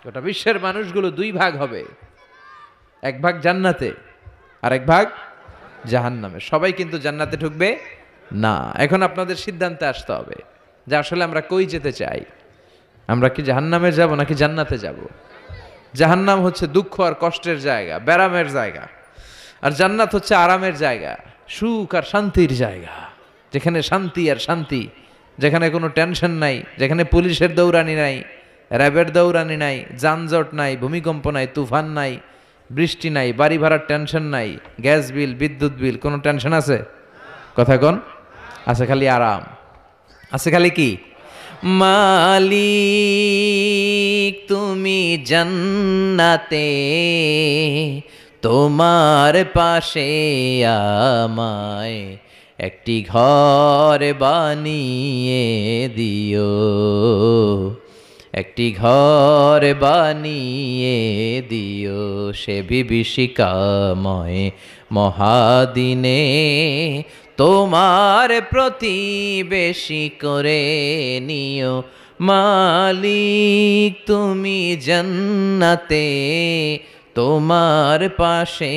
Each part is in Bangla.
গোটা বিশ্বের মানুষগুলো দুই ভাগ হবে, এক ভাগ জান্নাতে আর এক ভাগ জাহান্নামে। সবাই কিন্তু জান্নাতে ঢুকবে না। এখন আপনাদের সিদ্ধান্তে আসতে হবে যে আসলে আমরা কই যেতে চাই। আমরা কি জাহান্নামে যাব নাকি জান্নাতে যাব? জাহান্নাম হচ্ছে দুঃখ আর কষ্টের জায়গা, ব্যারামের জায়গা, আর জান্নাত হচ্ছে আরামের জায়গা, সুখ আর শান্তির জায়গা, যেখানে শান্তি আর শান্তি, যেখানে কোনো টেনশন নাই, যেখানে পুলিশের দৌড়ানি নাই, র্যাবের দৌড়ানি নাই, যানজট নাই, ভূমিকম্প নাই, তুফান নাই, বৃষ্টি নাই, বাড়ি ভাড়ার টেনশন নাই, গ্যাস বিল, বিদ্যুৎ বিল, কোনো টেনশন আছে? কথা কোন? আছে খালি আরাম, আছে খালি কি? মালিক তুমি জান্নাতে, তোমার পাশে আমায় একটি ঘর বানিয়ে দিও, একটি ঘর বানিয়ে দিও সে বিভীষিকাময় মহাদিনে, তোমার প্রতিবেশী করে নিও। মালিক তুমি জান্নাতে, তোমার পাশে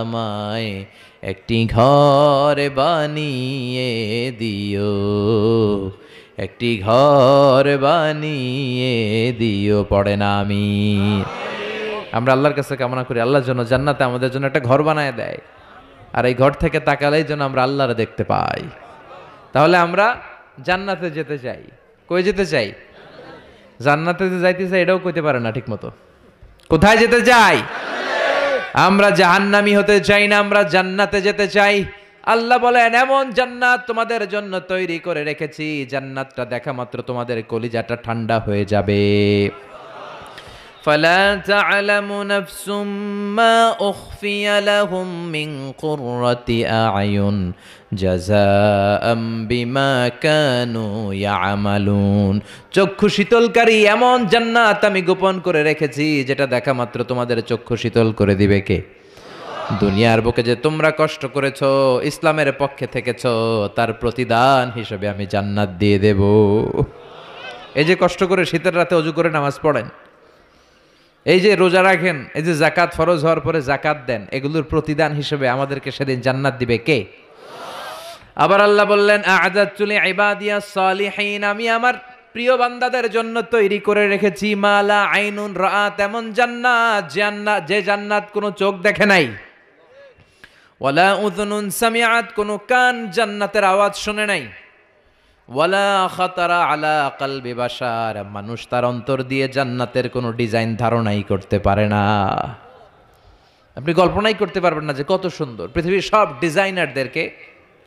আমায় একটি ঘর বানিয়ে দিও, একটি ঘর বানিয়ে দিও। পড়ে না আমিন? আমরা আল্লাহর কাছে কামনা করি আল্লাহর জন্য জান্নাতে আমাদের জন্য একটা ঘর বানায় দেয়, আর এই ঘর থেকে তাকালেই যেন আমরা আল্লাহরে দেখতে পাই। তাহলে আমরা জান্নাতে যেতে চাই। কই যেতে চাই? জান্নাতে যে যাইতে চাই এটাও কইতে পারে না ঠিক মতো। কোথায় যেতে চাই? আমরা জাহান্নামী হতে চাই না, আমরা জান্নাতে যেতে চাই। আল্লাহ বলেন এমন জান্নাত তোমাদের জন্য তৈরি করে রেখেছি, জান্নাতটা দেখা মাত্র তোমাদের কলিজাটা ঠান্ডা হয়ে যাবে। فلا تعلم نفس ما أخفي لهم من قرة أعين جزاء بما كانوا يعملون। চক্ষু শীতলকারী এমন জান্নাত আমি গোপন করে রেখেছি, যেটা দেখা মাত্র তোমাদের চক্ষু শীতল করে দিবে কে? দুনিয়ার বুকে যে তোমরা কষ্ট করেছো, ইসলামের পক্ষে থেকেছো, তার প্রতিদান হিসেবে আমি জান্নাত দিয়ে দেব। এই যে কষ্ট করে শীতের রাতে ওযু করে নামাজ পড়েন, এই যে রোজা রাখেন, এই যে যাকাত ফরজ হওয়ার পরে যাকাত দেন, এগুলোর প্রতিদান হিসেবে আমাদেরকে সেদিন জান্নাত দিবে কে? আবার আল্লাহ বললেন আ'আদাতু লিইবাদিয়াস সালিহিন, আমি আমার প্রিয় বান্দাদের জন্য তৈরি করে রেখেছি মালা আইনুন রাআত, এমন জান্নাত, যে জান্নাত কোনো চোখ দেখে নাই, ওয়ালা উযুনুন সামিআত, কোনো কান জান্নাতের আওয়াজ শুনে নাই, ওয়ালা খাতারা আলা কলবি বাশার, মানুষ তার অন্তর দিয়ে জান্নাতের কোনো ডিজাইন ধারণাই করতে পারে না। আপনি কল্পনাই করতে পারবেন না যে কত সুন্দর। পৃথিবীর সব ডিজাইনারদেরকে,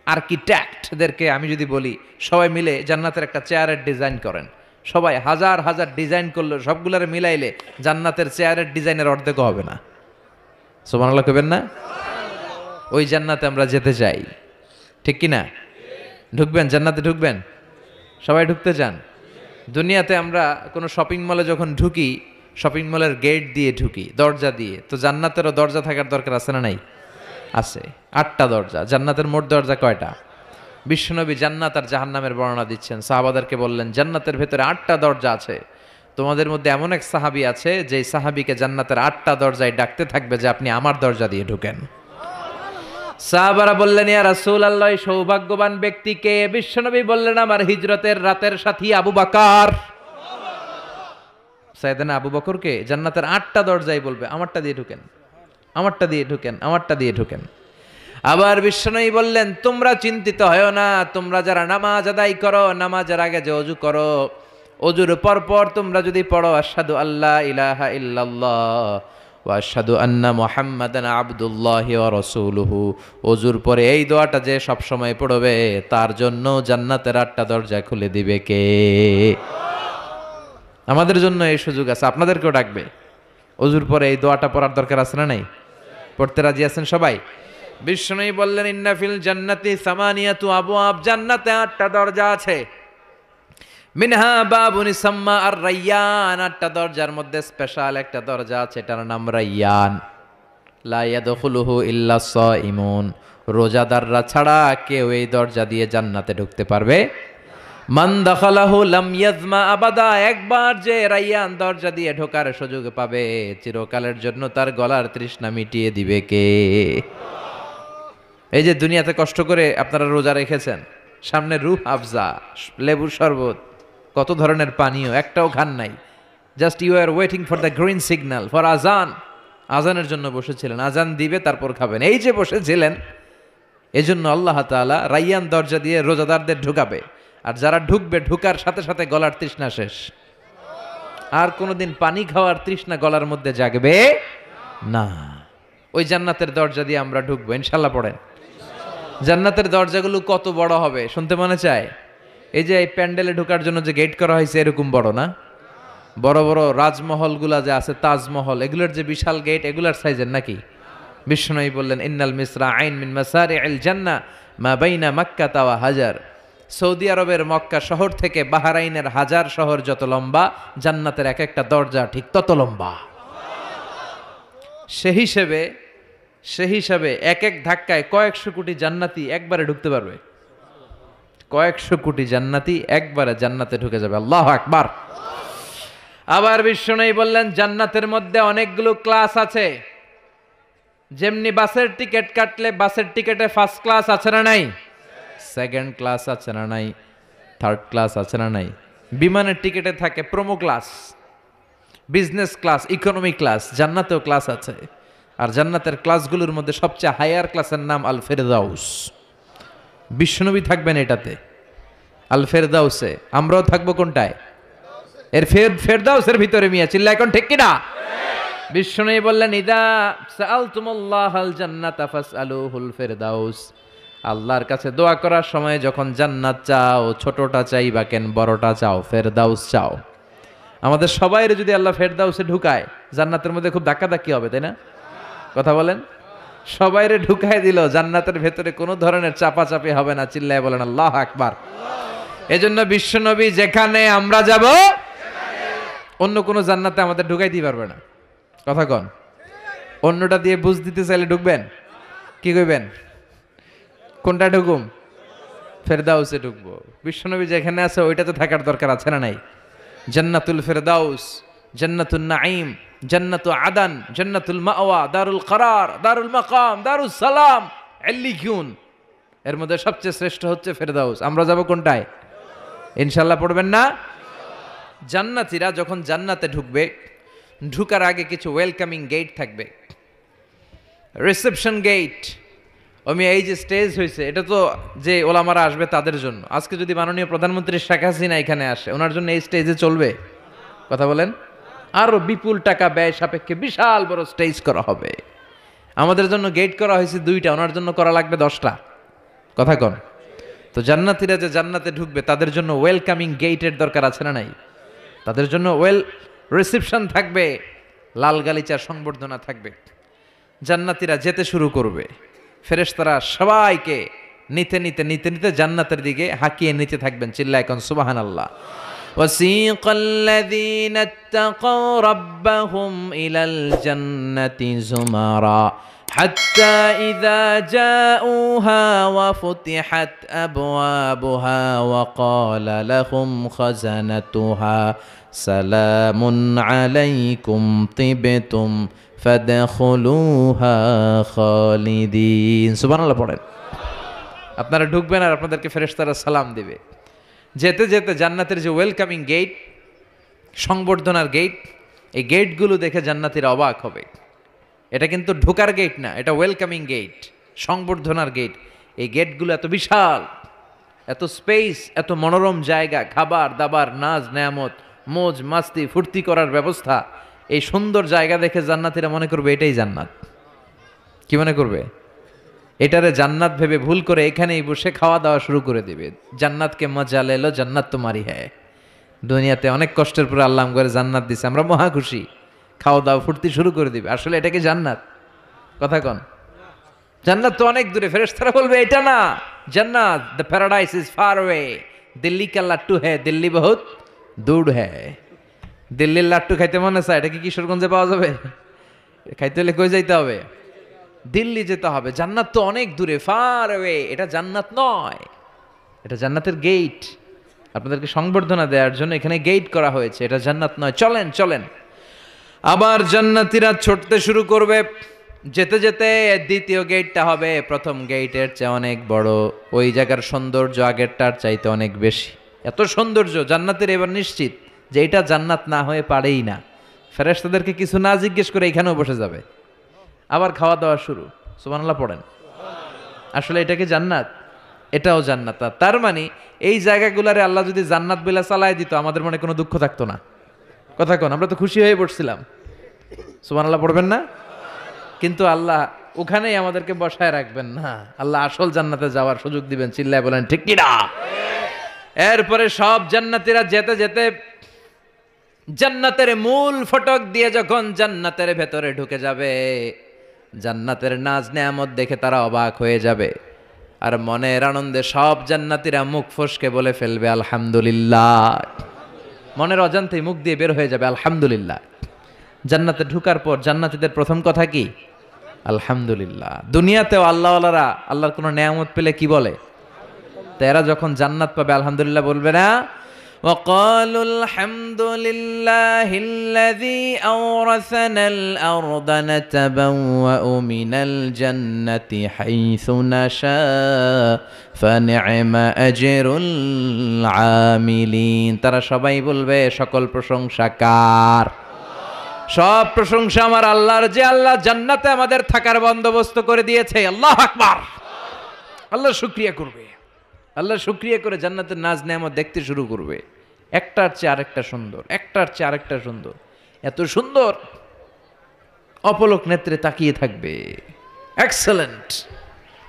আর্কিটেক্টদেরকে আমি যদি বলি সবাই মিলে জান্নাতের একটা চেয়ারের ডিজাইন করেন, সবাই হাজার হাজার ডিজাইন করলে সবগুলোরে মিলাইলে জান্নাতের চেয়ারের ডিজাইনের অর্ধেকও হবে না। সুবহানাল্লাহ কইবেন না? ওই জান্নাতে আমরা যেতে চাই, ঠিক কি না? ঢুকবেন জান্নাতে? ঢুকবেন? সবাই ঢুকতে চান? দুনিয়াতে আমরা কোনো শপিং মলে যখন ঢুকি, শপিং মলের গেট দিয়ে ঢুকি, দরজা দিয়ে, তো জান্নাতেরও দরজা থাকার দরকার আছে না নাই? আছে। 8টা দরজা। জান্নাতের মোট দরজা কয়টা? বিশ্বনবী জান্নাত আর জাহান্নামের বর্ণনা দিচ্ছেন, সাহাবাদেরকে বললেন জান্নাতের ভেতরে 8টা দরজা আছে। তোমাদের মধ্যে এমন এক সাহাবী আছে যে সাহাবীকে জান্নাতের 8টা দরজায় ডাকতে থাকবে যে আপনি আমার দরজা দিয়ে ঢুকেন। সাহাবারা বললেন ইয়া রাসূলুল্লাহ, সৌভাগ্যবান ব্যক্তিকে? বিশ্বনবী বললেন আমার হিজরতের রাতের সাথী আবু বকর। সাইয়েদনা আবু বকরকে জান্নাতের 8টা দরজায় বলবে আমারটা দিয়ে ঢুকেন, আমারটা দিয়ে ঢুকেন, আমারটা দিয়ে ঢুকেন। আবার বিশ্বনবী বললেন তোমরা চিন্তিত হয়ো না, তোমরা যারা নামাজ আদায় করো, নামাজের আগে যে ওযু করো, ওযুর পর তোমরা যদি পড়ো আশহাদু আল্লা ইলাহা ইল্লাল্লাহ ওয়া আশহাদু আন্না মুহাম্মাদান আবদুল্লাহি ওয়া রাসূলুহু, ওযুর পরে এই দোয়াটা যে সব সময় পড়বে তার জন্য জান্নাতের 8টা দরজা খুলে দিবে কে? আমাদের জন্য এই সুযোগ আছে, আপনাদেরকেও ডাকবে। ওযুর পরে এই দোয়াটা পড়ার দরকার আছে না নাই? পড়তে রাজি আছেন সবাই? বিষ্ণুই বললেন ইন্না ফিল জান্নাতি সামানিয়াতু আবওয়াব, জান্নাতে 8টা দরজা আছে। মিনহা বাবুন ইসাম্মা আর রায়্যান, 8টা দরজার মধ্যে স্পেশাল একটা দরজা আছে, এটার নাম রায়্যান। লা ইয়াদখুলুহু ইল্লা সাইমুন, রোজাদাররা ছাড়া কেউ এই দরজা দিয়ে জান্নাতে ঢুকতে পারবে মান দাখালাহু লাম ইয়াজমা আবাদা, একবার যে রাইয়ান দরজা দিয়ে ঢোকার সুযোগ পাবে চিরকালের জন্য তার গলার তৃষ্ণা মিটিয়ে দিবে কে? এই যে দুনিয়াতে কষ্ট করে আপনারা রোজা রেখেছেন, সামনে রূহ আফজা, লেবুর শরবত, কত ধরনের পানীয়, একটাও খান নাই, just you are waiting for the green signal for আজান, আজানের জন্য বসেছিলেন, আজান দিবে তারপর খাবেন, এই যে বসেছিলেন। এজন্য আল্লাহ তাআলা রাইয়ান দরজা দিয়ে রোজাদারদের ঢুকাবে, আর যারা ঢুকবে ঢুকার সাথে সাথে গলার তৃষ্ণা শেষ, আর কোনোদিন পানি খাওয়ার তৃষ্ণা গলার মধ্যে জাগবে না। ওই জান্নাতের দরজা দিয়ে আমরা ঢুকবো ইনশাল্লাহ। পড়েন, জান্নাতের দরজাগুলো কত বড় হবে শুনতে মনে চায়? এই যে এই প্যান্ডেলে ঢোকার জন্য যে গেট করা হয়েছে এরকম বড় না? বড় বড় রাজমহলগুলা যে আছে, তাজমহল, এগুলোর যে বিশাল গেট, এগুলার সাইজের নাকি? বিষ্ণুনবী বললেন ইন্নাল মিসরা আইন মিন মাসারি'ল জান্নাহ মা বাইনা মাক্কা ওয়া হাজার। সৌদি আরবের মক্কা শহর থেকে বাহরাইনের হাজার শহর যত লম্বা, জান্নাতের এক একটা দরজা ঠিক তত লম্বা। সে হিসাবে এক এক ধাক্কায় কয়েকশো কোটি জান্নাতি একবারে ঢুকতে পারবে। কয়েকশো কোটি জান্নাতি একবারে জান্নাতে ঢুকে যাবে। আল্লাহু আকবার। আবার বিষ্ণুনবী বললেন জান্নাতের মধ্যে অনেকগুলো ক্লাস আছে। যেমনি বাসের টিকিট কাটলে বাসের টিকিটে ফার্স্ট ক্লাস আছে না নাই, সেকেন্ড ক্লাস আছে না নাই, থার্ড ক্লাস আছে না নাই, বিমানের টিকিটে থাকে promo class, business class, economy class, জান্নাতেও ক্লাস আছে। আর জান্নাতের ক্লাসগুলোর মধ্যে সবচেয়ে হায়ার ক্লাসের নাম আল ফেরদাউস। বিশ্বনবী থাকবেন এটাতে, আল ফেরদাউসে। আমরাও থাকবো কোনটায়? এর ফেরদাউসের ভিতরে। মিয়া চিল্লা এখন ঠিক কিনা? বিশ্বনবী বললেন ইদা সাআলতুমুল্লাহাল জান্নাতা ফাসআলুহুল ফেরদাউস। আল্লাহর কাছে দোয়া করার সময় যখন জান্নাত চাও, ছোটটা চাইবা কেন, বড়টা চাও, ফেরদাউস চাও। আমাদের সবাইরে যদি আল্লাহ ফেরদাউসে ঢুকায়, জান্নাতের মধ্যে খুব ধাক্কাধাক্কি হবে, তাই না? কথা বলেন। সবাইরে ঢুকায় দিল, জান্নাতের ভেতরে কোনো ধরনের চাপাচাপি হবে না। চিল্লায় বলেন আল্লাহু আকবার। এজন্য বিশ্বনবী যেখানে আমরা যাব, অন্য কোনো জান্নাতে আমাদের ঢুকাইতে পারবে না। কথা কন। অন্যটা দিয়ে বুঝ দিতে চাইলে ঢুকবেন, কি কইবেন? কোনটা ঢুকুম? ফেরদাউসে ঢুকবো। বিশ্বনবী যেখানে আছে ওইটাতে থাকার দরকার আছে না নাই? জান্নাতুল ফেরদাউস, জান্নাতুন নাঈম, জান্নাতু আদান, জান্নাতুল মাওয়া, দারুল করার, দারুল মাকাম, দারুস সালাম, এল্লিকুন। এর মধ্যে সবচেয়ে শ্রেষ্ঠ হচ্ছে ফেরদাউস। আমরা যাব কোনটায়? ইনশাআল্লাহ পড়বেন না? জান্নাতীরা যখন জান্নাতে ঢুকবে, ঢুকার আগে কিছু ওয়েলকামিং গেট থাকবে, রিসেপশন গেট। আমি এই যে স্টেজ হয়েছে, এটা তো যে ওলামারা আসবে তাদের জন্য। আজকে যদি মাননীয় প্রধানমন্ত্রী শেখ হাসিনা এখানে আসে, ওনার জন্য এই স্টেজে চলবে? কথা বলেন। আরো বিপুল টাকা ব্যয় সাপেক্ষে বিশাল বড় স্টেজ করা হবে। আমাদের জন্য গেট করা হয়েছে 2টা, ওনার জন্য করা লাগবে 10টা। কথা কন। তো জান্নাতীরা যে জান্নাতে ঢুকবে তাদের জন্য ওয়েলকামিং গেটের দরকার আছে না নাই? তাদের জন্য রিসেপশন থাকবে, লাল গালিচার সংবর্ধনা থাকবে। জান্নাতীরা যেতে শুরু করবে, ফেরেশতারা সবাইকে নিতে নিতে নিতে নিতে জান্নাতের দিকে হাঁকিয়ে নিতে থাকবেন। চিল্লায় কোন সুবহানাল্লাহ। وسيق الذين اتقوا ربهم إلى الجنة زمرا حتى إذا جاءوها وفتحت أبوابها وقال لهم خزنتها سلام عليكم طبتم فادخلوها خالدين। সুবহানাল্লাহ পড়েন। আপনারা ঢুকবেন আর আপনাদেরকে ফেরেশতারা সালাম দিবে। যেতে যেতে জান্নাতের যে ওয়েলকামিং গেট, সংবর্ধনার গেট, এই গেটগুলো দেখে জান্নাতীরা অবাক হবে। এটা কিন্তু ঢোকার গেট না, এটা ওয়েলকামিং গেট, সংবর্ধনার গেট। এই গেটগুলো এত বিশাল, এত স্পেস, এত মনোরম জায়গা, খাবার দাবার, নাজ নেয়ামত, মোজ মাস্তি, ফুর্তি করার ব্যবস্থা। এই সুন্দর জায়গা দেখে জান্নাতীরা মনে করবে এটাই জান্নাত। কি মনে করবে? এটারে জান্নাত ভেবে ভুল করে এখানেই বসে খাওয়া দাওয়া শুরু করে দিবে। জান্নাতকে মজা লেলো, জান্নাত তোমারই হ্যায়। দুনিয়াতে অনেক কষ্টের পরে আল্লাহ করে জান্নাত দিছে, আমরা মহা খুশি, খাওয়া দাওয়া ফুর্তি শুরু করে দিবে। আসলে এটা কি জান্নাত? কথা কন। জান্নাত তো অনেক দূরে। ফেরেশতারা বলবে এটা না, জান্নাত, the paradise is far way, Delhi কা লাট্টু হ্যায়, দিল্লি বহুত দূর হ্যায়। দিল্লির লাট্টু খাইতে মনে চায়, এটা কি কিশোরগঞ্জে পাওয়া যাবে? খাইতে হলে কই যাইতে হবে? দিল্লি যেতে হবে। জান্নাত তো অনেক দূরে, ফার ওয়ে। এটা জান্নাত নয়, এটা জান্নাতের গেট। আপনাদেরকে সংবর্ধনা দেওয়ার জন্য এখানে গেট করা হয়েছে, এটা জান্নাত নয়। চলেন চলেন। আবার জান্নাতীরা ছুটতে শুরু করবে, যেতে যেতে দ্বিতীয় গেটটা হবে প্রথম গেটের চেয়ে অনেক বড়। ওই জায়গার সৌন্দর্য আগেরটার চাইতে অনেক বেশি। এত সৌন্দর্য জান্নাতের এবার নিশ্চিত যে এটা জান্নাত না হয়ে পারেই না। ফেরেশতাদেরকে কিছু না জিজ্ঞেস করে এখানেও বসে যাবে, আবার খাওয়া দাওয়া শুরু। সুবহানাল্লাহ পড়েন। আসলে এটা কি জান্নাত? এটাও জান্নাত। তার মানে এই জায়গাগুলারে আল্লাহ যদি জান্নাত বলে চালায় দিত, আমাদের মনে কোনো দুঃখ থাকতো না। কথা কোন, আমরা তো খুশি হয়ে পড়ছিলাম। সুবহানাল্লাহ পড়বেন না? কিন্তু আল্লাহ ওখানেই আমাদেরকে বসায় রাখবেন না, আল্লাহ আসল জান্নাতে যাওয়ার সুযোগ দিবেন। চিল্লায় বলেন ঠিক কি না? এরপরে সব জান্নাতীরা যেতে যেতে জান্নাতের মূল ফটক দিয়ে যখন জান্নাতের ভেতরে ঢুকে যাবে, জান্নাতের নাজ নেয়ামত দেখে তারা অবাক হয়ে যাবে। আর মনের আনন্দে সব জান্নাতীরা মুখ ফসকে বলে ফেলবে আলহামদুলিল্লাহ। মনের অজান্তেই মুখ দিয়ে বের হয়ে যাবে আলহামদুলিল্লাহ। জান্নাতে ঢুকার পর জান্নাতীদের প্রথম কথা কি? আলহামদুলিল্লাহ। দুনিয়াতেও আল্লাহওয়ালারা আল্লাহর কোনো নেয়ামত পেলে কি বলে? তো এরা যখন জান্নাত পাবে আলহামদুলিল্লাহ বলবে না? وقالوا الحمد لله الذي أورثنا الأرض نتبوأ من الجنة حيث نشاء فنعم أجر العاملين। তারা সবাই বলবে সকল প্রশংসা কার? সব প্রশংসা আমার আল্লাহর, যে আল্লাহ জান্নাতে আমাদের থাকার বন্দোবস্ত করে দিয়েছে। আল্লাহু আকবার। আল্লাহ শুকরিয়া করবে, আল্লাহ শুকরিয়া করে জান্নাতের নাজ নেয়ামত দেখতে শুরু করবে। একটার চেয়ে আরেকটা সুন্দর, একটার চেয়ে আরেকটা সুন্দর, এত সুন্দর অপলক নেত্রে তাকিয়ে থাকবে। এক্সেলেন্ট,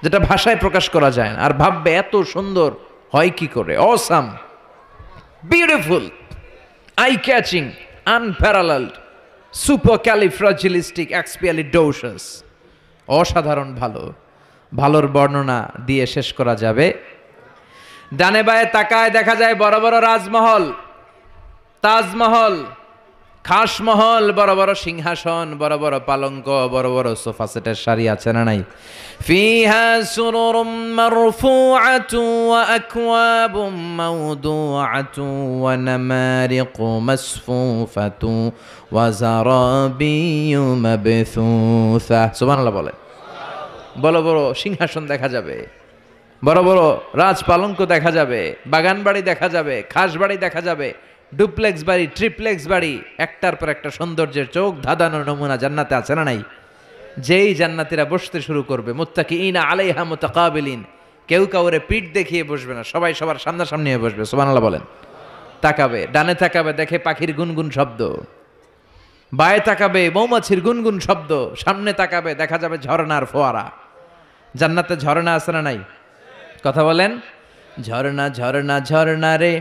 যেটা ভাষায় প্রকাশ করা যায় না। আর ভাববে এত সুন্দর হয় কি করে? Awesome, beautiful, eye catching, unparalleled, supercalifragilisticexpialidocious. অসাধারণ ভালো। ভালোর বর্ণনা দিয়ে শেষ করা যাবে। ডানে বায়ে তাকায় দেখা যায় বড় বড় রাজমহল, তাজমহল, খাসমহল, বড় বড় সিংহাসন, বড় বড় পালঙ্ক, বড় বড় সোফা সেটের সারি আছে না নাই? ফিহা সুরুরুম মারফুআতু ওয়া আকওয়াবুম মাওদুআতু ওয়া নামারিকু মাসফুফাতু ওয়া যারাবিয়্যু মাবথুসা। সুবহানাল্লাহ বলে। বড় বড় সিংহাসন দেখা যাবে, বড় বড় রাজপালঙ্ক দেখা যাবে, বাগান বাড়ি দেখা যাবে, খাস বাড়ি দেখা যাবে, ডুপ্লেক্স বাড়ি, ট্রিপ্লেক্স বাড়ি, একটার পর একটা সৌন্দর্যের চোখ ধাঁধানোর নমুনা জান্নাতে আছে না নাই? যেই জান্নাতীরা বসতে শুরু করবে, মুত্তাকিইনা আলাইহা মুতাকাবিলিন, কেউ কাউরে পিঠ দেখিয়ে বসবে না, সবাই সবার সামনাসামনি হয়ে বসবে। সুবহানাল্লাহ বলেন। তাকাবে, ডানে তাকাবে দেখে পাখির গুনগুন শব্দ, বায়ে তাকাবে মৌমাছির গুনগুন শব্দ, সামনে তাকাবে দেখা যাবে ঝর্ণার ফোয়ারা। জান্নাতে ঝর্ণা আছে না নাই? কথা বলেন। ঝর্ণা ঝর্ণা ঝর্ণা রে,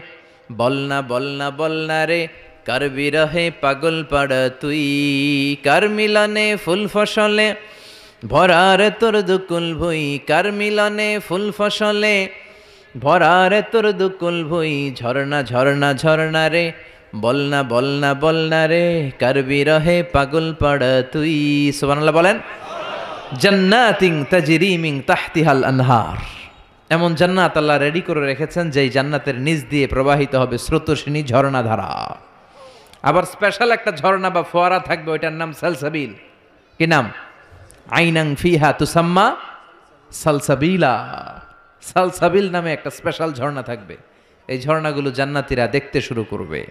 বলনা বলনা বলনা রে, কার বিরহে পাগল পাড়া তুই, কার মিলনে ফুল ফসলে ভরা রে তোর দুকুল ভুই, কার মিলনে ফুল ফসলে ভরা রে তোর দুকুল ভুই। ঝর্ণা ঝর্ণা ঝর্ণা রে, বলনা বলনা বলনা রে, কার বিরহে পাগল পাড়া তুই। সুবহানাল্লাহ বলেন। জান্নাতিন তাজরি মিন তাহতিহাল আনহার, এমন জান্নাত আল্লাহ রেডি করে রেখেছেন যেই জান্নাতের নিচ দিয়ে প্রবাহিত হবে স্রোতস্বিনী ঝর্ণা ধারা। আবার স্পেশাল একটা ঝর্ণা বা ফোয়ারা থাকবে, ওইটার নাম সালসাবিল। কি নাম? আইনাং ফিহা তুসাম্মা সালসাবিলা। সালসাবিল নামে একটা স্পেশাল ঝর্ণা থাকবে। এই ঝর্ণাগুলো জান্নাতীরা দেখতে শুরু করবে,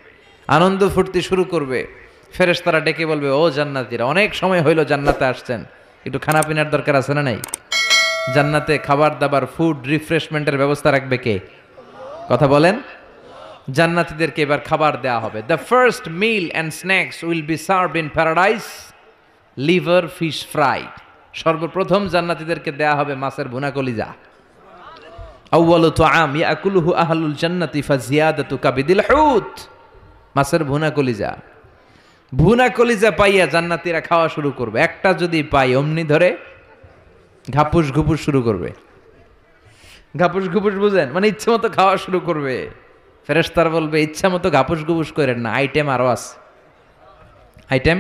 আনন্দ ফুর্তি শুরু করবে। ফেরেশতারা ডেকে বলবে, ও জান্নাতীরা, অনেক সময় হইলো জান্নাতে আসছেন, একটু খানা পিনার দরকার আছে না নাই? জান্নাতে খাবার দাবার, ফুড রিফ্রেশমেন্টের ব্যবস্থা রাখবে কে? কথা বলেন। জান্নাতীদেরকে এবার খাবার দেওয়া হবে। The first mill and snacks will be served in paradise liver fish fry. সর্বপ্রথম জান্নাতীদেরকে দেয়া হবে মাছের ভুনা কলিজা। আউয়ালু তুআম ইয়াকুলুহু আহলুল জান্নাতি ফাজিয়াদাতু কাবিদিল হুত। মাছের ভুনা কলিজা। ভুনা কলিজা পাইয়া জান্নাতীরা খাওয়া শুরু করবে। একটা যদি পাই অমনি ধরে ঘাপুস ঘুপুস শুরু করবে। ঘাপুস ঘুপুস বুঝেন? মানে ইচ্ছে মতো খাওয়া শুরু করবে। ফেরেশতার বলবে, ইচ্ছা মতো ঘাপুস ঘুপুস করেন না, আইটেম আরো আছে, আইটেম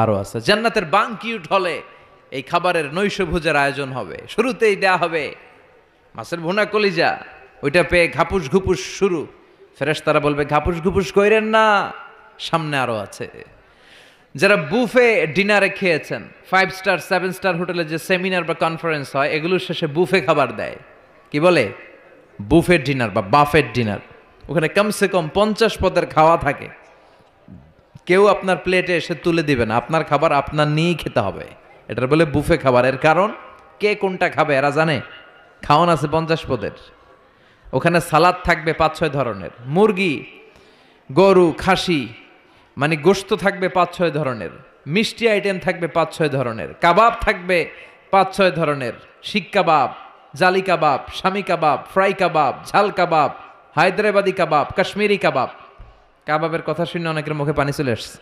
আরো আছে। জান্নাতের বানকিউট হলে এই খাবারের নৈশভোজের আয়োজন হবে। শুরুতেই দেয়া হবে মাছের ভুনা কলিজা, ওইটা পেয়ে ঘাপুস ঘুপুস শুরু। ফেরেশতারা বলবে ঘাপুস ঘুপুস কইরেন না, সামনে আরো আছে। যারা বুফে ডিনারে খেয়েছেন, 5 স্টার 7 স্টার হোটেলে যে সেমিনার বা কনফারেন্স হয়, এগুলোর শেষে বুফে খাবার দেয়, কি বলে বুফেট ডিনার বা বাফেট ডিনার। ওখানে কমসে কম 50 পদের খাওয়া থাকে। কেউ আপনার প্লেটে এসে তুলে দিবে না, আপনার খাবার আপনার নিয়েই খেতে হবে। এটার বলে বুফে খাবার। এর কারণ কে কোনটা খাবে এরা জানে। খাওয়ান আছে 50 পদের। ওখানে সালাদ থাকবে 5-6 ধরনের, মুরগি, গরু, খাসি মানে গোশত থাকবে 5-6 ধরনের, মিষ্টি আইটেম থাকবে 5-6 ধরনের, কাবাব থাকবে 5-6 ধরনের, শিক কাবাব, জালি কাবাব, শামি কাবাব, ফ্রাই কাবাব, ঝাল কাবাব, হায়দ্রাবাদি কাবাব, কাশ্মীরি কাবাব। কাবাবের কথা শুনে অনেকের মুখে পানি চলে আসছে।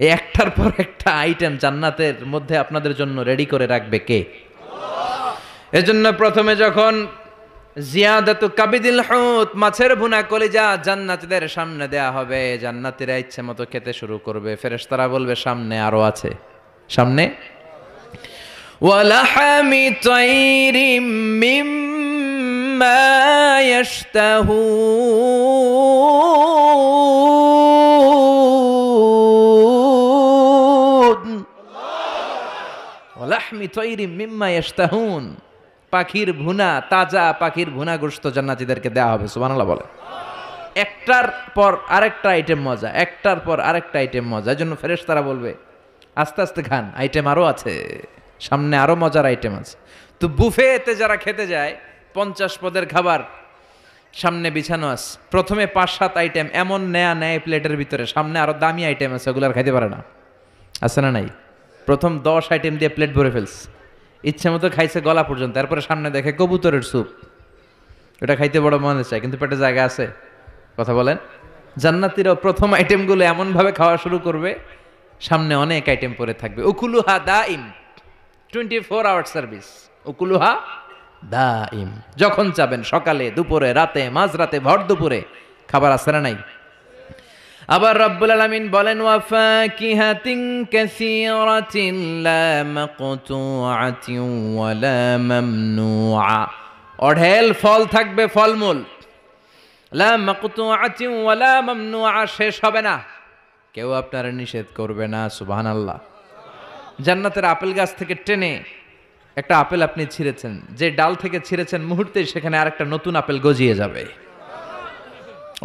এই একটার পর একটা আইটেম জান্নাতের মধ্যে আপনাদের জন্য রেডি করে রাখবে কে? এজন্য প্রথমে যখন জিয়াদাতু কাবিদিল হুত, মাছের ভুনা কলিজা জান্নাতীদের সামনে দেয়া হবে, জান্নাতীরা ইচ্ছে মতো খেতে শুরু করবে। ফেরেশতারা বলবে সামনে আরো আছে, সামনে। ওয়ালাহামি তাইরিম মিম্মা ইয়াশতাহুন, ওয়ালাহমি তাইরিম মিম্মা ইয়াশতাহুন, পাখির ভুনা, তাজা পাখির ভুনা গোশত জান্নাতীদেরকে দেওয়া হবে। সুবহানাল্লাহ বলে। একটার পর আরেকটা আইটেম মজা, একটার পর আরেকটা আইটেম মজা। এই জন্য ফেরেশতারা বলবে আস্তে আস্তে খান, আইটেম আরো আছে, সামনে আরো মজার আইটেম আছে। তো বুফেতে যারা খেতে যায় 50 পদের খাবার সামনে বিছানো আছে। প্রথমে 5-7 আইটেম এমন নেয় প্লেটের ভিতরে, সামনে আরো দামি আইটেম আছে, ওগুলো আর খাইতে পারে না, আছে না নাই? প্রথম 10 আইটেম দিয়ে প্লেট ভরে ফেলছে, ইচ্ছে মতো খাইছে গলা পর্যন্ত। তারপরে সামনে দেখে কবুতরের স্যুপ, ওটা খাইতে বড় মনে চায়, কিন্তু পেটে জায়গা আছে। কথা বলেন। জান্নাতীরাও প্রথম আইটেমগুলো এমনভাবে খাওয়া শুরু করবে, সামনে অনেক আইটেম পরে থাকবে। উকুলুহা দাইম, 24 আওয়ার সার্ভিস। উকুলুহা দাইম, যখন চাবেন, সকালে, দুপুরে, রাতে, মাঝরাতে, ভর দুপুরে খাবার আছে না নাই? আবার রব্বুল আলামিন বলেন ওয়াফাকিহাতিন কাসীরাতিন লা মাকতুআতিন ওয়ালা মামনুআ, অঢেল ফল থাকবে, ফলমূল। লা মাকতুআতিন ওয়ালা মামনুআ, শেষ হবে না, কেউ আপনারা নিষেধ করবে না। সুবহানাল্লাহ। জান্নাতের আপেল গাছ থেকে টেনে একটা আপেল আপনি ছিঁড়েছেন, যে ডাল থেকে ছিঁড়েছেন মুহূর্তেই সেখানে আরেকটা নতুন আপেল গজিয়ে যাবে।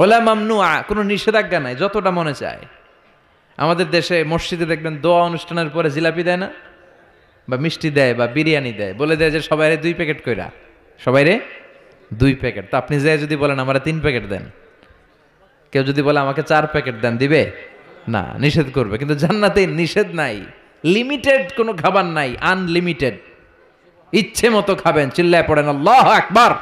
ওলা মামনুআ, কোনো নিষেধাজ্ঞা নাই, যতটা মনে চায়। আমাদের দেশে মসজিদে দেখবেন দোয়া অনুষ্ঠানের পরে জিলাপি দেয় না, বা মিষ্টি দেয়, বা বিরিয়ানি দেয়, বলে দেয় যে সবাইরে 2 প্যাকেট কইরা, সবাইরে 2 প্যাকেট। তো আপনি যে যদি বলেন আমারে 3 প্যাকেট দেন, কেউ যদি বলে আমাকে 4 প্যাকেট দেন, দিবে না, নিষেধ করবে। কিন্তু জান্নাতে নিষেধ নাই, লিমিটেড কোনো খাবার নাই, আনলিমিটেড, ইচ্ছে মতো খাবেন। চিল্লায় পড়েন আল্লাহু আকবার।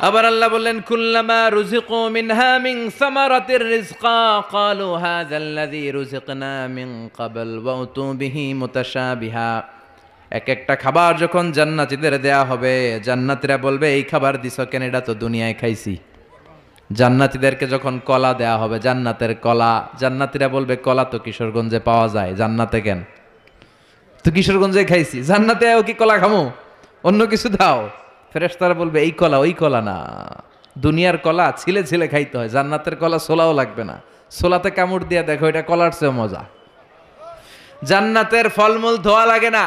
আবার আল্লাহ বললেন কুল্লামা রুজিকু মিনহা মিন সামারাতির রিজকা ক্বালু হাযাল্লাযী রুজিকনা মিন ক্বাবল ওয়া উতু বিহি মুতাশাবিহা। এক একটা খাবার যখন জান্নাতীদের দেয়া হবে, জান্নাতীরা বলবে এই খাবার দিছো কেন, এটা তো দুনিয়ায় খাইছি। জান্নাতীদেরকে যখন কলা দেয়া হবে, জান্নাতের কলা, জান্নাতীরা বলবে কলা তো কিশোরগঞ্জে পাওয়া যায়, জান্নাতে কেন? তো কিশোরগঞ্জে খাইছি, জান্নাতে কি কলা খামো? অন্য কিছু দাও। ফেরেশতারা বলবে এই কলা ওই কলা না, দুনিয়ার কলা ছিলে ছিলে খাইতে হয়, জান্নাতের কলা ছোলাও লাগবে না, ছোলাতে কামড় দিয়া দেখো, এটা কলার চেয়ে মজা। জান্নাতের ফলমূল ধোয়া লাগে না,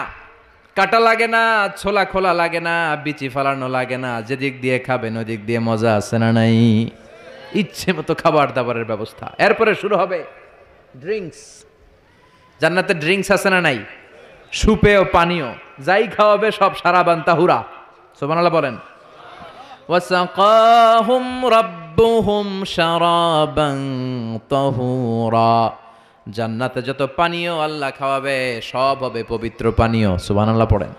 কাটা লাগে না, ছোলা খোলা লাগে না, বিচি ফালানো লাগে না, যেদিক দিয়ে খাবেন ওদিক দিয়ে মজা আছে না নাই? ইচ্ছে মতো খাবার দাবারের ব্যবস্থা। এরপরে শুরু হবে ড্রিঙ্কস। জান্নাতের ড্রিঙ্কস আছে না নাই? সুপেয় পানীয়, যাই খাওয়াবে সব সারাবান তাহুরা। সুবহানাল্লাহ বলেন। ওয়াসাকাহুম রাব্বুহুম শারাবান তাহুরা, জান্নাতে যত পানীয় আল্লাহ খাওয়াবে সব হবে পবিত্র পানীয়। সুবহানাল্লাহ পড়েন।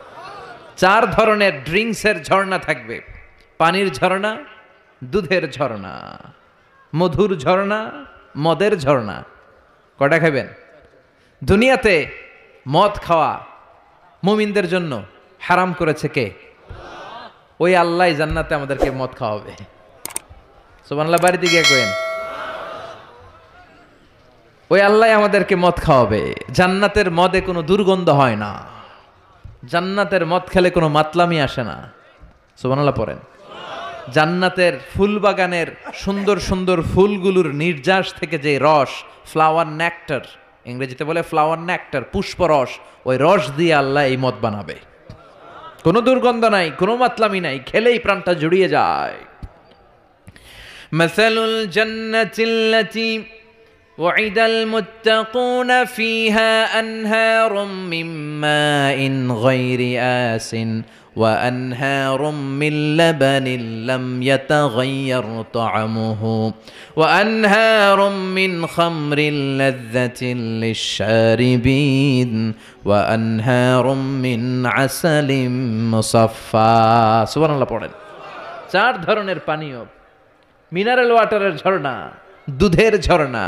4 ধরনের ড্রিঙ্কসের ঝর্ণা থাকবে, পানির ঝর্ণা, দুধের ঝর্ণা, মধুর ঝর্ণা, মদের ঝর্ণা। কয়টা খাবেন? দুনিয়াতে মদ খাওয়া মুমিনদের জন্য হারাম করেছে কে? ওই আল্লাহ জান্নাতে আমাদেরকে মদ খাওয়াবে। সুবহানাল্লাহ, বাড়িতে গিয়ে কইেন ওই আল্লাহ আমাদেরকে মদ খাওয়াবে। জান্নাতের মদে কোনো দুর্গন্ধ হয় না, জান্নাতের মদ খেলে কোনো মাতলামি আসে না। সুবহানাল্লাহ পড়েন। জান্নাতের ফুল বাগানের সুন্দর সুন্দর ফুলগুলোর নির্যাস থেকে যে রস, ফ্লাওয়ার নেক্টার, ইংরেজিতে বলে ফ্লাওয়ার নেক্টার, পুষ্পরস, ওই রস দিয়ে আল্লাহ এই মদ বানাবে। কোনো দুর্গন্ধ নাই, কোনো মাতলামি নাই, খেলেই প্রাণটা জুড়িয়ে যায়। মাসালুল জান্নাতিল্লাতী وعد المتقون فيها أنهار من ماء غير آسن وأنهار من لبن لم يتغير طعمه وأنهار من خمر لذة للشاربين وأنهار من عسل مصفى سبحان الله পড়েন। চার ধরনের পানীয়, মিনারেল ওয়াটারের ঝর্ণা, দুধের ঝর্ণা,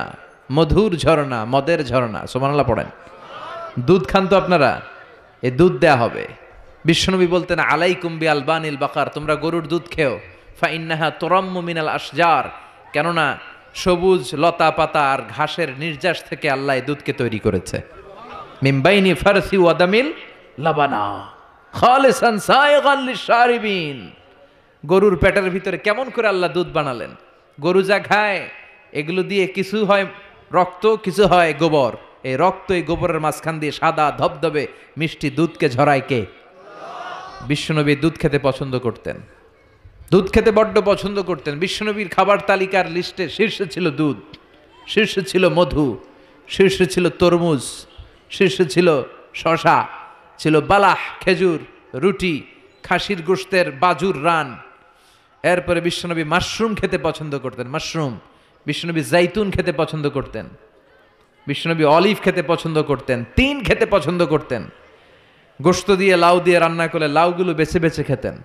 মধুর ঝর্ণা, মদের ঝর্ণা। সুবহানাল্লাহ পড়েন। দুধ খান তো আপনারা, এই দুধ দেয়া হবে। বিশ্বনবী বলতেন আলাইকুম বি আলবানিল বাকার, তোমরা গরুর দুধ খেও, ফা ইন্নাহা তুরাম্মু মিনাল আশজার, কেননা সবুজ লতা পাতা আর ঘাসের নির্যাস থেকে আল্লাহ এই দুধকে তৈরি করেছে। মিন বাইনি ফারসি ওয়া দামিল লাবানা খালিসান সায়গান লিশারিবিন। গরুর পেটের ভিতরে কেমন করে আল্লাহ দুধ বানালেন? গরু যা খায় এগুলো দিয়ে কিছু হয় রক্ত, কিছু হয় গোবর। এই রক্ত এই গোবরের মাঝখান দিয়ে সাদা ধবধবে মিষ্টি দুধকে ঝরায় কে? বিশ্বনবী দুধ খেতে পছন্দ করতেন, দুধ খেতে বড্ড পছন্দ করতেন। বিশ্বনবীর খাবার তালিকার লিস্টে শীর্ষে ছিল দুধ, শীর্ষে ছিল মধু, শীর্ষে ছিল তরমুজ, শীর্ষে ছিল শশা, ছিল বালাহ খেজুর, রুটি, খাসির গোশতের বাজুর রান। এরপরে বিশ্বনবী মাশরুম খেতে পছন্দ করতেন, মাশরুম। বিশ্বনবী জাইতুন খেতে পছন্দ করতেন, বিশ্বনবী অলিভ খেতে পছন্দ করতেন, তিন খেতে পছন্দ করতেন। গোশত দিয়ে লাউ দিয়ে রান্না করলে লাউগুলো বেছে বেছে খেতেন।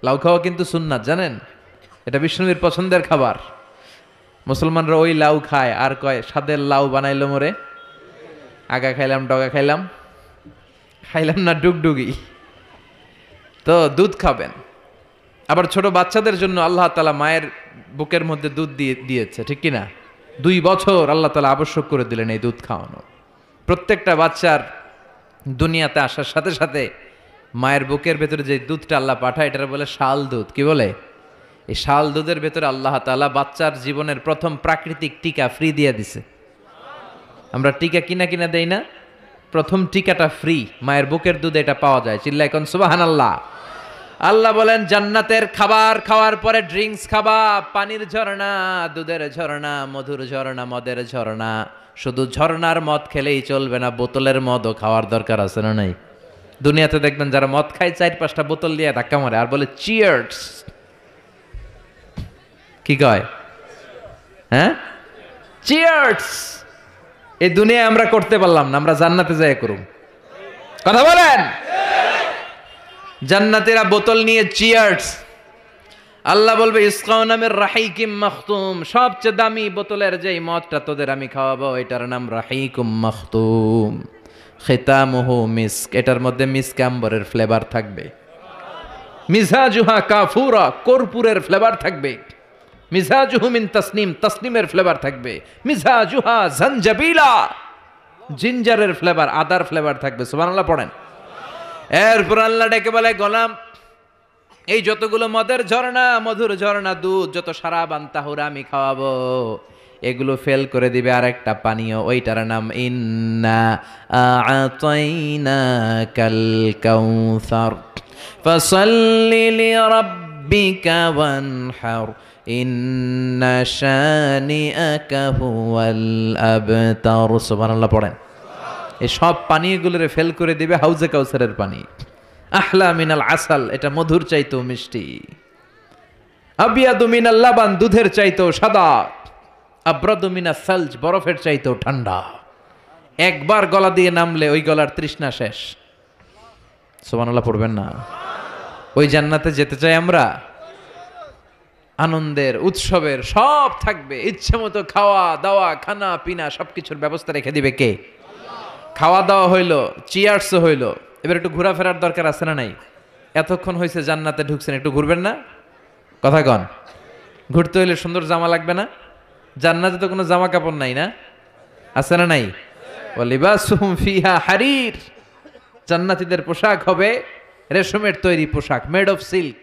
লাউ খাওয়া কিন্তু সুন্নাত, জানেন? এটা বিশ্বনবীর পছন্দের খাবার। মুসলমানরা ওই লাউ খায় আর কয় স্বাদের লাউ বানাইলো মোরে, আগা খাইলাম ডগা খাইলাম, খাইলাম না ডুগডুগি। তো দুধ খাবেন। আবার ছোট বাচ্চাদের জন্য আল্লাহ তাআলা মায়ের বুকের মধ্যে দুধ দিয়েছে, ঠিক কিনা? 2 বছর আল্লাহ তাআলা আবশ্যক করে দিলেন এই দুধ খাওয়ানো। প্রত্যেকটা বাচ্চার দুনিয়াতে আসার সাথে সাথে মায়ের বুকের ভেতরে যে দুধটা আল্লাহ পাঠায় এটার বলে শাল দুধ। কি বলে? এই শাল দুধের ভেতরে আল্লাহ তাআলা বাচ্চার জীবনের প্রথম প্রাকৃতিক টিকা ফ্রি দিয়ে দিছে। আমরা টিকা কিনা কিনা দেই না, প্রথম টিকাটা ফ্রি, মায়ের বুকের দুধে এটা পাওয়া যায়। চিল্লায় কোন সুবহানাল্লাহ। আল্লাহ বলেন জান্নাতের খাবার খাওয়ার পরে ড্রিঙ্কস খাবা, পানির ঝর্ণা, দুধের ঝর্ণা, মধুর ঝর্ণা, মদের ঝর্ণা। শুধু ঝর্ণার মদ খেলেই চলবে না, বোতলের মদও খাওয়ার দরকার আছে না নাই? দুনিয়াতে দেখবেন যারা মদ খায় 4-5টা বোতল দিয়ে ধাক্কা মারে আর বলে চিয়ার্স। কি কয়? হ্যাঁ, চিয়ার্স। এই দুনিয়ায় আমরা করতে পারলাম না, আমরা জান্নাতে যাই করুম। কথা বলেন। জান্নাতীরা বোতল নিয়ে চিয়ার্স। আল্লাহ বলবে ইসকাউনা মির রাহিকিম মাখতুম, সবচেয়ে দামি বোতলের যেই মদটা তোদের আমি খাওয়াবো এটার নাম রাহিকুম মাখতুম, খিতামুহু মিস্ক, এটার মধ্যে মিস্ক আম্বরের ফ্লেভার থাকবে। মিজাজুহা কাফুরা, কর্পূরের ফ্লেভার থাকবে। মিজাজুহু মিন তাসনিম, তাসনিমের ফ্লেভার থাকবে। মিজাজুহা জানজাবিলা, জিঞ্জারের ফ্লেভার, আদার ফ্লেভার থাকবে। সুবহানাল্লাহ পড়েন। এরপর আল্লাহ ডেকে বলে গোলাম, এই যতগুলো মদের ঝর্ণা, মধুর ঝর্ণা, দুধ, যত সারাব আনতাহুরা আমি খাওয়াবো, এগুলো ফেল করে দিবে আরেকটা পানীয়, ওইটার নাম ইন্না আ'তাইনাকাল কাউসার ফাসাল্লি লিরাব্বিকা ওয়ানহার ইন্না শানিআকা হুয়াল আবতার। সুবহানাল্লাহ পড়েন। এই সব পানীয়গুলোরে ফেল করে দিবে হাউজে কাউসারের পানি। আহলা মিনাল আসাল, এটা মধুর চাইতেও মিষ্টি। আবিয়াদু মিনাল লাবান, দুধের চাইতেও সাদা। আব্রাদু মিনাস সালজ, বরফের চাইতেও ঠান্ডা। একবার গলা দিয়ে নামলে ওই গলার তৃষ্ণা শেষ। সুবহানাল্লাহ পড়বেন না? ওই জান্নাতে যেতে চাই আমরা। আনন্দের, উৎসবের সব থাকবে, ইচ্ছে মতো খাওয়া দাওয়া, খানা পিনা সবকিছুর ব্যবস্থা রেখে দিবে কে? খাওয়া দাওয়া হইলো, চিয়ার্সও হইলো, এবার একটু ঘোরাফেরার দরকার আছে না নাই? এতক্ষণ হয়েছে জান্নাতে ঢুকছেন, একটু ঘুরবেন না? কথা কন। ঘুরতে হইলে সুন্দর জামা লাগবে না? জান্নাতে তো কোনো জামা কাপড় নাই না? আছে না নাই? ওয়ালিবাসুহুম ফিহা হারির, জান্নাতীদের পোশাক হবে রেশমের তৈরি পোশাক, মেড অফ সিল্ক।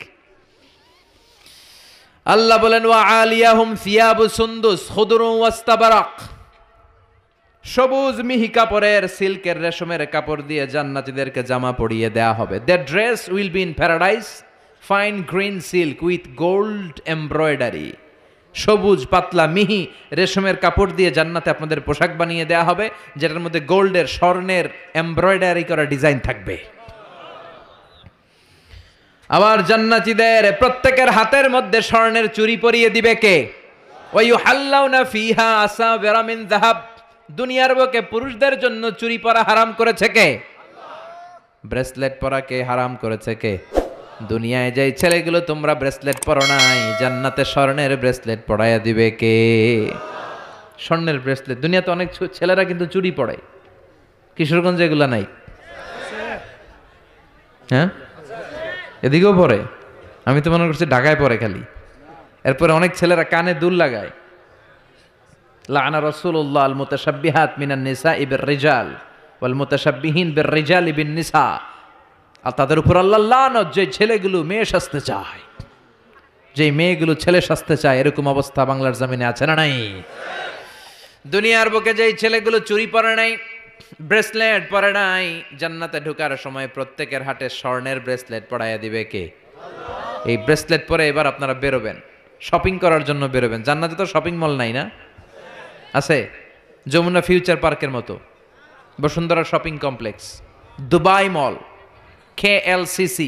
আল্লাহ বলেন ওয়া আলিয়াহুম সিয়াবু সুন্দুস খুদরুন ওয়াস্তাবারাক, সবুজ মিহি কাপড়ের সিল্কের রেশমের কাপড় দিয়ে জান্নাতীদেরকে জামা পরিয়ে দেয়া হবে। That dress will be in paradise fine green silk with gold embroidery. সবুজ পাতলা মিহি রেশমের কাপড় দিয়ে জান্নাতে আপনাদের পোশাক বানিয়ে দেয়া হবে, যেটার মধ্যে গোল্ডের স্বর্ণের এমব্রয়ডারি করা ডিজাইন থাকবে। আবার জান্নাতীদের প্রত্যেকের হাতের মধ্যে স্বর্ণের চুড়ি পরিয়ে দিবে কে? ওয়া ইউহাল্লাউনা ফিহা আসাবিরা মিন যাহাব, দুনিয়ার বুকে পুরুষদের জন্য চুড়ি পরা হারাম করেছে কে? ব্রেসলেট পরা কে হারাম করেছে কে? দুনিয়ায় যে ছেলেগুলো তোমরা ব্রেসলেট পরো নাই, জান্নাতে স্বর্ণের ব্রেসলেট পরাইয়া দিবে কে? স্বর্ণের ব্রেসলেট। দুনিয়াতে অনেক ছেলেরা কিন্তু চুড়ি পরে, কিশোরগঞ্জে এগুলা নাই? হ্যাঁ, এদিকেও পরে। আমি তো মনে করছি ঢাকায় পরে খালি। এরপরে অনেক ছেলেরা কানে দুল লাগায়। লাআনা রাসূলুল্লাহ আল মুতাশাব্বিহাত মিনান নিসাই বির রিজাল ওয়াল মুতাশাব্বিহিন বির রিজালি বিন নিসা। আর তাদের উপর আল্লাহর লানত, যে ছেলেগুলো মেয়ে সাজতে চায়, যে মেয়েগুলো ছেলে সাজতে চায়, এরকম অবস্থা বাংলার জমিনে আছে না নাই? দুনিয়ার বুকে যেই ছেলেগুলো চুরি পরে নাই, ব্রেসলেট পরে নাই, জান্নাতে ঢোকার সময় প্রত্যেকের হাতে স্বর্ণের ব্রেসলেট পরাইয়া দিবে কে? এই ব্রেসলেট পরে এবার আপনারা বেরোবেন, শপিং করার জন্য বেরোবেন। জান্নাতে তো শপিং মল নাই না? আছে, যমুনা ফিউচার পার্কের মতো, বসুন্ধরা শপিং কমপ্লেক্স, দুবাই মল, KLCC,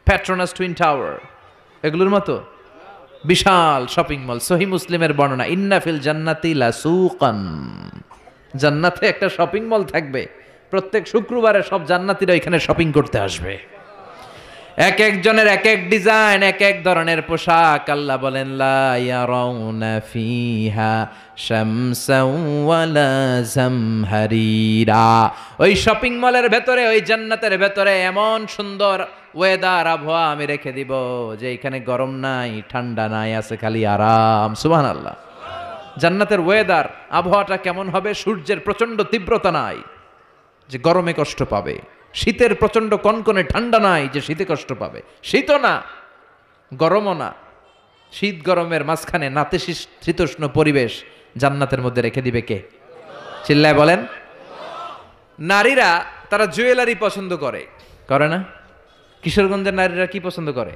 পেট্রোনাস টুইন টাওয়ার, এগুলোর মতো বিশাল শপিং মল। সহিহ মুসলিমের বর্ণনা, ইন্না ফিল জান্নাতি লাসুকান, জান্নাতে একটা শপিং মল থাকবে। প্রত্যেক শুক্রবারে সব জান্নাতীরা এখানে শপিং করতে আসবে। এক একজনের এক এক ডিজাইন, এক এক ধরনের পোশাক। আল্লাহ বলেন লা ইয়ারাউনা ফিহা শামসাও ওয়ালা জামহারিরা। ওই শপিং মলের ভেতরে, ওই জান্নাতের ভেতরে এমন সুন্দর ওয়েদার, আবহাওয়া আমি রেখে দিব যে এখানে গরম নাই, ঠান্ডা নাই, আছে খালি আরাম। সুবহানাল্লাহ। জান্নাতের ওয়েদার, আবহাওয়াটা কেমন হবে? সূর্যের প্রচন্ড তীব্রতা নাই যে গরমে কষ্ট পাবে, শীতের প্রচন্ড কনকনে ঠান্ডা নাই যে শীতে কষ্ট পাবে, শীতও না গরমও না, শীত গরমের মাঝখানে নাতিশীতোষ্ণ পরিবেশ জান্নাতের মধ্যে রেখে দিবে কে? চিল্লায় বলেন। নারীরা তারা জুয়েলারি পছন্দ করে, করে না? কিশোরগঞ্জের নারীরা কি পছন্দ করে?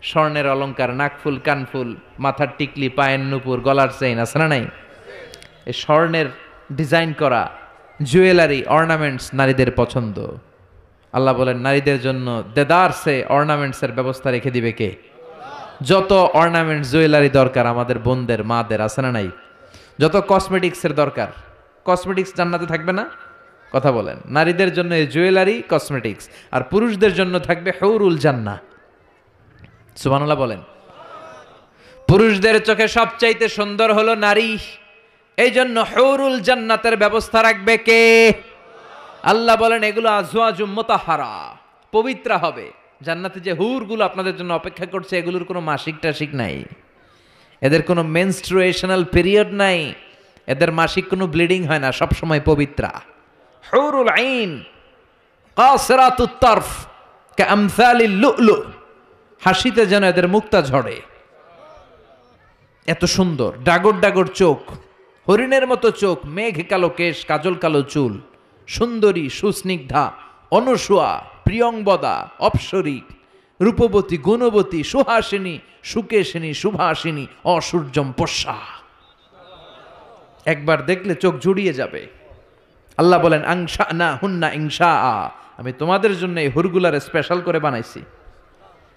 স্বর্ণের অলংকার, নাকফুল, কানফুল, মাথার টিকলি, পায়ের নুপুর, গলার চেইন, আছে না নাই? এই স্বর্ণের ডিজাইন করা জুয়েলারি, অর্নামেন্টস নারীদের পছন্দ। আল্লাহ বলেন নারীদের জন্য দেদারসে অর্নামেন্টসের ব্যবস্থা রেখে দিবে কে? যত অর্নামেন্টস, জুয়েলারি দরকার আমাদের বোনদের, মাদের, আছে না নাই? যত কসমেটিক্সের দরকার, কসমেটিক্স জান্নাতে থাকবে না? কথা বলেন। নারীদের জন্য এই জুয়েলারি, কসমেটিক্স, আর পুরুষদের জন্য থাকবে হুরুল জান্নাহ। সুবহানাল্লাহ বলেন। পুরুষদের চোখে সবচাইতে সুন্দর হলো নারী, এই জন্য হুরুল জান্নাতের ব্যবস্থা রাখবে কে? আল্লাহ বলেন এগুলো আজওয়াজুম মুতাহহারা, পবিত্র হবে। জান্নাতে যে হুরগুলো আপনাদের জন্য অপেক্ষা করছে, এগুলোর কোনো মাসিক টাসিক নাই, এদের কোনো মেনস্ট্রুয়েশনাল পিরিয়ড নাই, এদের মাসিক কোনো ব্লিডিং হয় না, সব সময় পবিত্রা। হুরুল আইন কাসিরাতুত তারফ কামসালিল লুলু, হাসিতে যেন এদের মুক্তা ঝরে, এত সুন্দর। ডাগর ডাগর চোখ, হরিণের মতো চোখ, মেঘ কালো কেশ, কাজল কালো চুল, সুন্দরী, সুস্নিগ্ধা, অনুসুয়া, প্রিয়ংবদা, অপ্সরী, রূপবতী, গুণবতী, সুহাসিনী, সুকেশিনী, সুভাসিনী, অসূর্যম পশ্যা। একবার দেখলে চোখ জুড়িয়ে যাবে। আল্লাহ বলেন আংশানা হুন্না ইংশা, আমি তোমাদের জন্য এই হুরগুলারে স্পেশাল করে বানাইছি।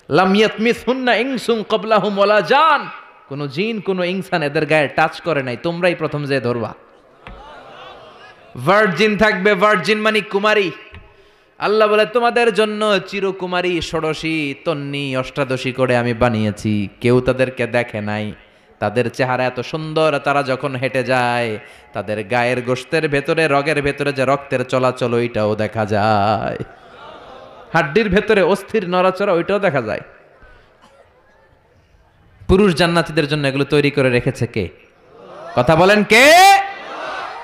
লাম ইয়াতমিসহুন্না ইনসুন ক্বাবলাহুম ওয়ালা জান, কোন জিন, কোন ইনসান এদের গায়ে টাচ করে নাই, তোমরাই প্রথম যে ধরবা। ভার্জিন থাকবে, ভার্জিন মানে কুমারী। আল্লাহ বলে তোমাদের জন্য চিরকুমারী, ষোড়শী, তন্নি, অষ্টাদশী করে আমি বানিয়েছি, কেউ তাদেরকে দেখে নাই। তাদের চেহারা এত সুন্দর, তারা যখন হেঁটে যায় তাদের গায়ের গোশতের ভেতরে, রগের ভেতরে যে রক্তের চলাচল ওইটাও দেখা যায়, হাড্ডির ভেতরে অস্থির নড়াচড়া ওইটাও দেখা যায়। পুরুষ জান্নাতীদের জন্য এগুলো তৈরি করে রেখেছে কে? কথা বলেন কে?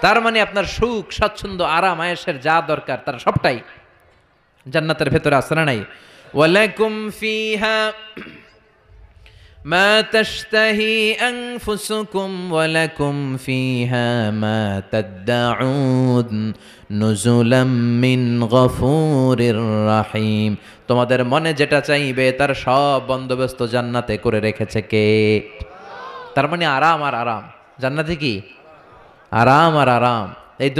তার মানে আপনার সুখ, স্বাচ্ছন্দ্য, আরাম, আয়েশের যা দরকার তার সবটাই জান্নাতের ভেতরে আছে না নাই? ওয়ালাকুম ফিহা মা তাশতাহি আনফুসুকুম ওয়া লাকুম ফিহা মা তাদউন নুজুলাম মিন গফুরির রাহিম। তোমাদের মনে যেটা চাইবে তার সব বন্দোবস্ত জান্নাতে করে রেখেছে কে? তার মানে আরাম আর আরাম। জান্নাতে কি আরাম আর আরাম। এই